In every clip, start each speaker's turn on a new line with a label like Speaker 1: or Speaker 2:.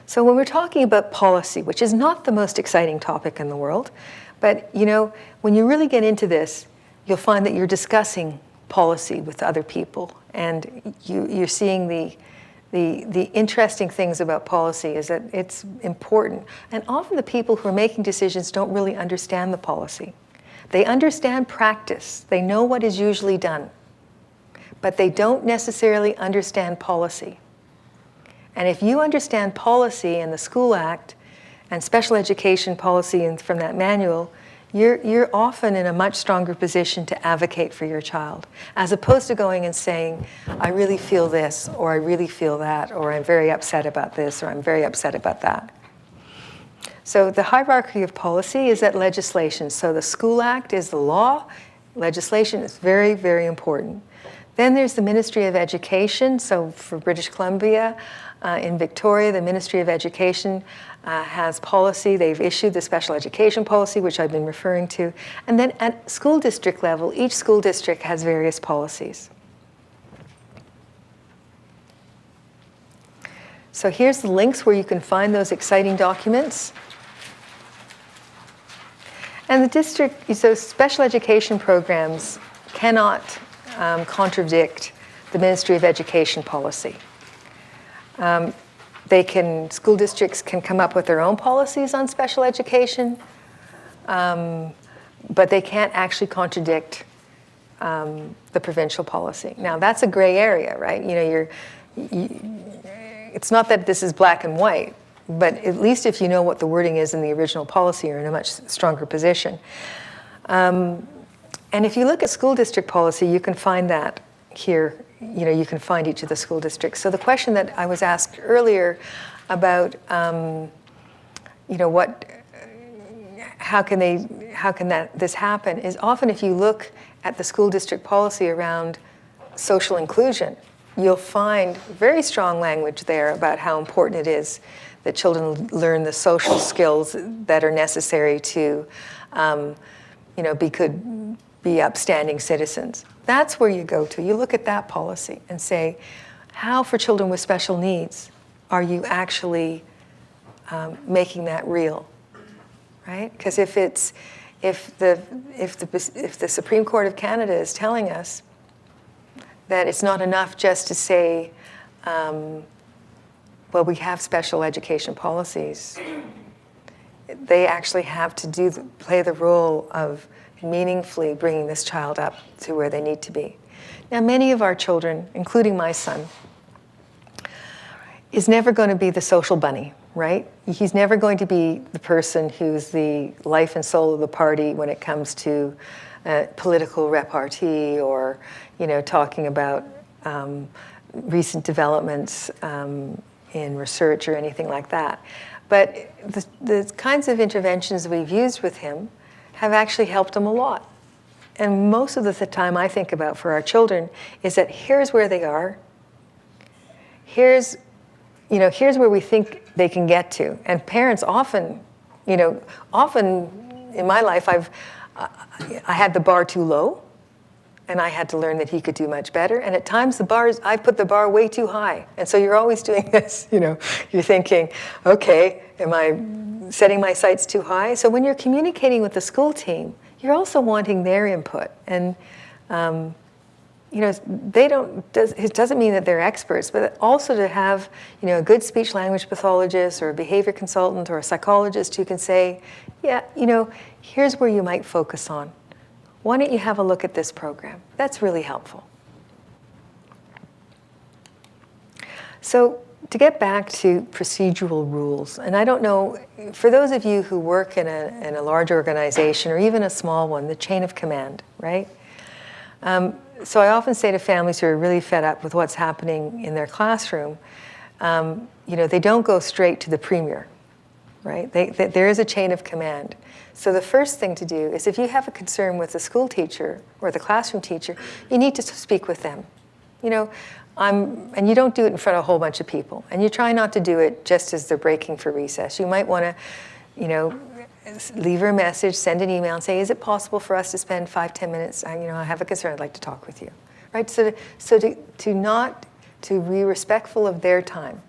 Speaker 1: So when we're talking about policy, which is not the most exciting topic in the world, but when you really get into this, you'll find that you're discussing policy with other people, and you're seeing the interesting things about policy is that it's important. And often the people who are making decisions don't really understand the policy. They understand practice. They know what is usually done, but they don't necessarily understand policy. And if you understand policy and the School Act and special education policy and from that manual, you're often in a much stronger position to advocate for your child, as opposed to going and saying, I really feel this, or I really feel that, or I'm very upset about this, or I'm very upset about that. So the hierarchy of policy is at legislation. So the School Act is the law. Legislation is very, very important. Then there's the Ministry of Education. So for British Columbia, in Victoria, the Ministry of Education has policy. They've issued the special education policy, which I've been referring to. And then at school district level, each school district has various policies. So here's the links where you can find those exciting documents. And the district, so special education programs cannot contradict the Ministry of Education policy. School districts can come up with their own policies on special education, but they can't actually contradict the provincial policy. Now that's a gray area, right? It's not that this is black and white, but at least if you know what the wording is in the original policy, you're in a much stronger position. And if you look at school district policy, you can find that here. You can find each of the school districts. So the question that I was asked earlier about, how can this happen, is often if you look at the school district policy around social inclusion, you'll find very strong language there about how important it is that children learn the social skills that are necessary to, be upstanding citizens. That's where you go to. You look at that policy and say, how for children with special needs are you actually making that real, right? Because if the Supreme Court of Canada is telling us that it's not enough just to say, well, we have special education policies, they actually have to play the role of meaningfully bringing this child up to where they need to be. Now, many of our children, including my son, is never going to be the social bunny, right? He's never going to be the person who's the life and soul of the party when it comes to political repartee or, talking about recent developments in research or anything like that. But the kinds of interventions we've used with him have actually helped them a lot. And most of the time I think about for our children is that here's where they are. Here's where we think they can get to. And parents often in my life I had the bar too low, and I had to learn that he could do much better. And at times I put the bar way too high. And so you're always doing this, you're thinking, okay, am I setting my sights too high? So when you're communicating with the school team, you're also wanting their input. And it doesn't mean that they're experts, but also to have a good speech language pathologist or a behavior consultant or a psychologist who can say, yeah, here's where you might focus on. Why don't you have a look at this program? That's really helpful. So to get back to procedural rules, and I don't know, for those of you who work in a large organization or even a small one, the chain of command, right? So I often say to families who are really fed up with what's happening in their classroom, they don't go straight to the premier, right? There is a chain of command. So the first thing to do is if you have a concern with the school teacher or the classroom teacher, you need to speak with them. And you don't do it in front of a whole bunch of people. And you try not to do it just as they're breaking for recess. You might want to, leave her a message, send an email and say, is it possible for us to spend 5-10 minutes? I have a concern, I'd like to talk with you, right? So to be respectful of their time.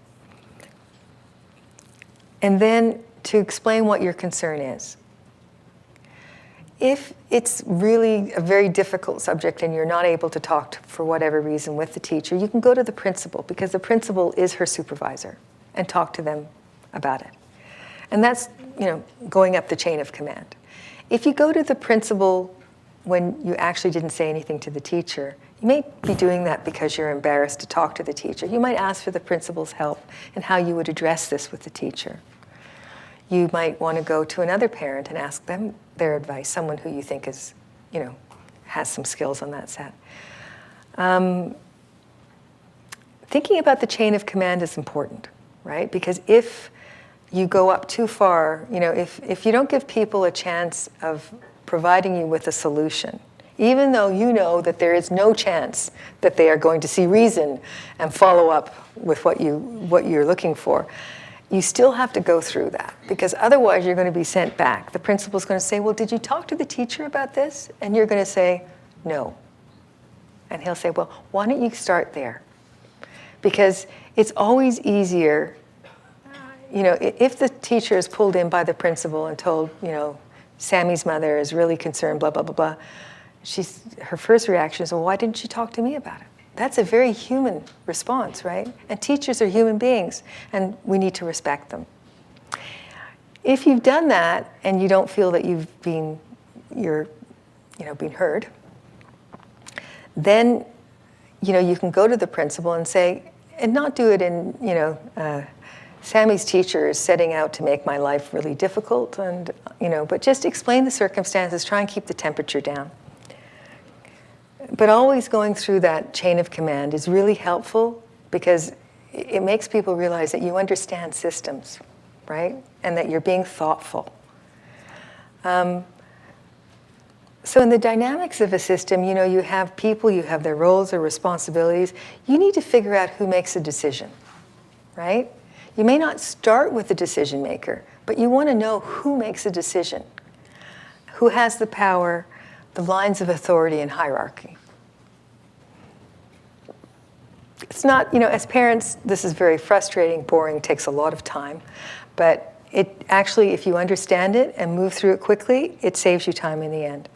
Speaker 1: And then to explain what your concern is. If it's really a very difficult subject and you're not able to talk for whatever reason with the teacher, you can go to the principal, because the principal is her supervisor, and talk to them about it. And that's, going up the chain of command. If you go to the principal when you actually didn't say anything to the teacher, you may be doing that because you're embarrassed to talk to the teacher. You might ask for the principal's help in how you would address this with the teacher. You might want to go to another parent and ask them their advice, someone who you think is, has some skills on that set. Thinking about the chain of command is important, right? Because if you go up too far, if you don't give people a chance of providing you with a solution, even though you know that there is no chance that they are going to see reason and follow up with what you're looking for, you still have to go through that, because otherwise you're going to be sent back. The principal's going to say, well, did you talk to the teacher about this? And you're going to say, no. And he'll say, well, why don't you start there? Because it's always easier, if the teacher is pulled in by the principal and told, Sammy's mother is really concerned, blah, blah, blah, blah, her first reaction is, well, why didn't you talk to me about it? That's a very human response, right? And teachers are human beings, and we need to respect them. If you've done that and you don't feel that you've been heard, then you can go to the principal and say, and not do it in Sammy's teacher is setting out to make my life really difficult, and but just explain the circumstances, try and keep the temperature down. But always going through that chain of command is really helpful, because it makes people realize that you understand systems, right? And that you're being thoughtful. So in the dynamics of a system, you have people, you have their roles or responsibilities. You need to figure out who makes a decision, right? You may not start with the decision maker, but you want to know who makes a decision, who has the power, the lines of authority and hierarchy. It's not, as parents, this is very frustrating, boring, takes a lot of time, but it actually, if you understand it and move through it quickly, it saves you time in the end.